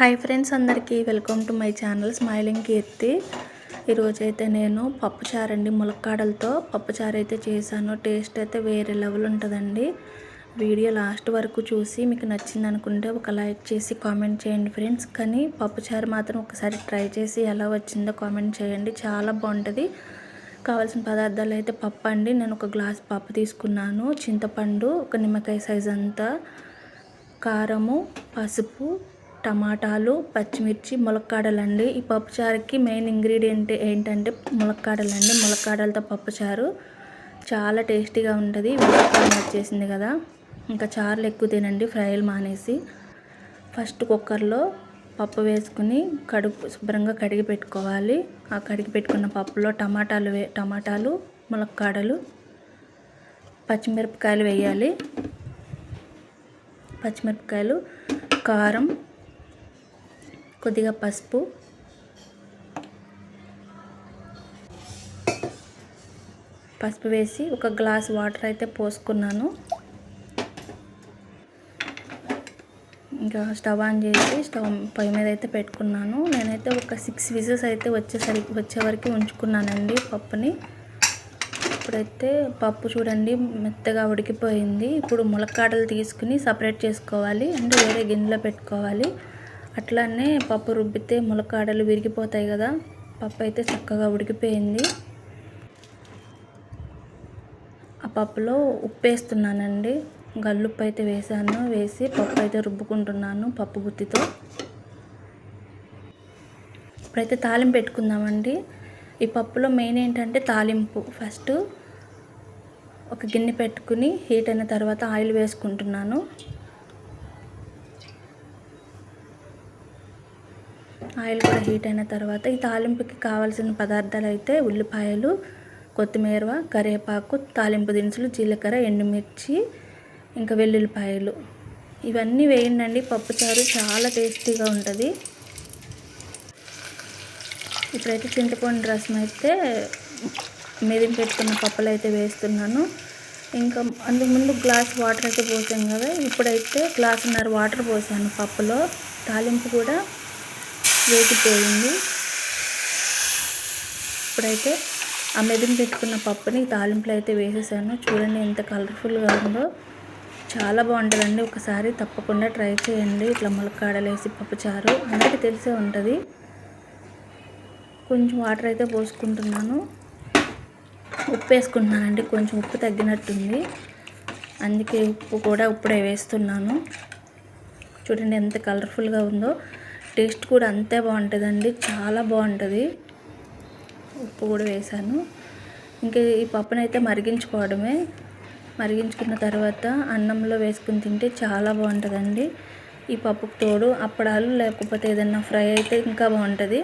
Hi friends, అందరికీ welcome to my channel smiling Keerthi. ఈరోజైతే నేను పప్పుచారు అండి, ములక్కాడలతో పప్పుచారు అయితే చేశాను. టేస్ట్ అయితే వేరే లెవెల్ ఉంటుందండి. వీడియో లాస్ట్ వరకు చూసి మీకు నచ్చింది అనుకుంటే ఒక లైక్ చేసి కామెంట్ చేయండి ఫ్రెండ్స్. కానీ పప్పుచారు మాత్రం ఒకసారి ట్రై చేసి ఎలా వచ్చిందో కామెంట్ చేయండి, చాలా బాగుంటుంది. కావాల్సిన పదార్థాలు అయితే పప్పు అండి, నేను ఒక గ్లాస్ పప్పు తీసుకున్నాను, చింతపండు ఒక నిమ్మకాయ సైజ్ అంతా, కారము, పసుపు, టమాటాలు, పచ్చిమిర్చి, ములక్కాడలండి. ఈ పప్పుచారుకి మెయిన్ ఇంగ్రీడియంట్ ఏంటంటే ములక్కాడలండి. ములక్కాడలతో పప్పుచారు చాలా టేస్టీగా ఉంటుంది. వేడికాలం వచ్చేసింది కదా, ఇంకా చారులు ఎక్కువ తినండి, ఫ్రైలు మానేసి. ఫస్ట్ కుక్కర్లో పప్పు వేసుకుని శుభ్రంగా కడిగి పెట్టుకోవాలి. ఆ కడిగి పెట్టుకున్న పప్పులో టమాటాలు, ములక్కాడలు, పచ్చిమిరపకాయలు వేయాలి. పచ్చిమిరపకాయలు, కారం, కొద్దిగా పసుపు, వేసి ఒక గ్లాస్ వాటర్ అయితే పోసుకున్నాను. ఇంకా స్టవ్ ఆన్ చేసి పొయ్యి మీద అయితే పెట్టుకున్నాను. నేనైతే ఒక 6 విజిల్స్ అయితే వచ్చే వరకు ఉంచుకున్నానండి పప్పుని. ఇప్పుడైతే పప్పు చూడండి మెత్తగా ఉడికిపోయింది. ఇప్పుడు ములక్కాడలు తీసుకుని సపరేట్ చేసుకోవాలి, అంటే వేరే గిన్నెలో పెట్టుకోవాలి. అట్లానే పప్పు రుబ్బితే ములక్కాడలు విరిగిపోతాయి కదా. పప్పు అయితే చక్కగా ఉడికిపోయింది. ఆ పప్పులో ఉప్పు వేస్తున్నానండి, గల్లుప్పు అయితే వేసి పప్పు అయితే రుబ్బుకుంటున్నాను పప్పు గుత్తితో. ఇప్పుడైతే తాలింపు పెట్టుకుందామండి. ఈ పప్పులో మెయిన్ ఏంటంటే తాలింపు. ఫస్ట్ ఒక గిన్నె పెట్టుకుని హీట్ అయిన తర్వాత ఆయిల్ వేసుకుంటున్నాను. ఆయిల్ కూడా హీట్ అయిన తర్వాత ఈ తాలింపుకి కావాల్సిన పదార్థాలు అయితే ఉల్లిపాయలు, కొత్తిమీర, కరివేపాకు, తాలింపు దినుసులు, జీలకర్ర, ఎండుమిర్చి, ఇంకా వెల్లుల్లిపాయలు, ఇవన్నీ వేయండి. పప్పుచారు చాలా టేస్టీగా ఉంటుంది. ఇప్పుడైతే చింతపండు రసం అయితే మెదిపి పెట్టుకున్న పప్పులు అయితే వేస్తున్నాను. ఇంకా అందుకు గ్లాస్ వాటర్ అయితే పోసాను కదా, ఇప్పుడైతే గ్లాసున్నర వాటర్ పోసాను పప్పులో. తాలింపు కూడా వేగిపోయింది. ఇప్పుడైతే ఆ మెదిపి పెట్టుకున్న పప్పుని తాలింపులో అయితే వేసేసాను. చూడండి ఎంత కలర్ఫుల్గా ఉందో, చాలా బాగుంటుందండి. ఒకసారి తప్పకుండా ట్రై చేయండి. ఇట్లా ములక్కాడలు వేసి పప్పుచారు అందరికీ తెలిసే ఉంటుంది. కొంచెం వాటర్ అయితే పోసుకుంటున్నాను. ఉప్పు వేసుకుంటున్నానండి, కొంచెం ఉప్పు తగ్గినట్టుంది, అందుకే ఉప్పు కూడా ఇప్పుడే వేస్తున్నాను. చూడండి ఎంత కలర్ఫుల్గా ఉందో, టేస్ట్ కూడా అంతే బాగుంటుందండి, చాలా బాగుంటుంది. ఉప్పు కూడా వేసాను. ఇంకా ఈ పప్పునైతే మరిగించుకోవడమే. మరిగించుకున్న తర్వాత అన్నంలో వేసుకుని తింటే చాలా బాగుంటుందండి. ఈ పప్పుకు తోడు అప్పడాలు లేకపోతే ఏదైనా ఫ్రై అయితే ఇంకా బాగుంటుంది.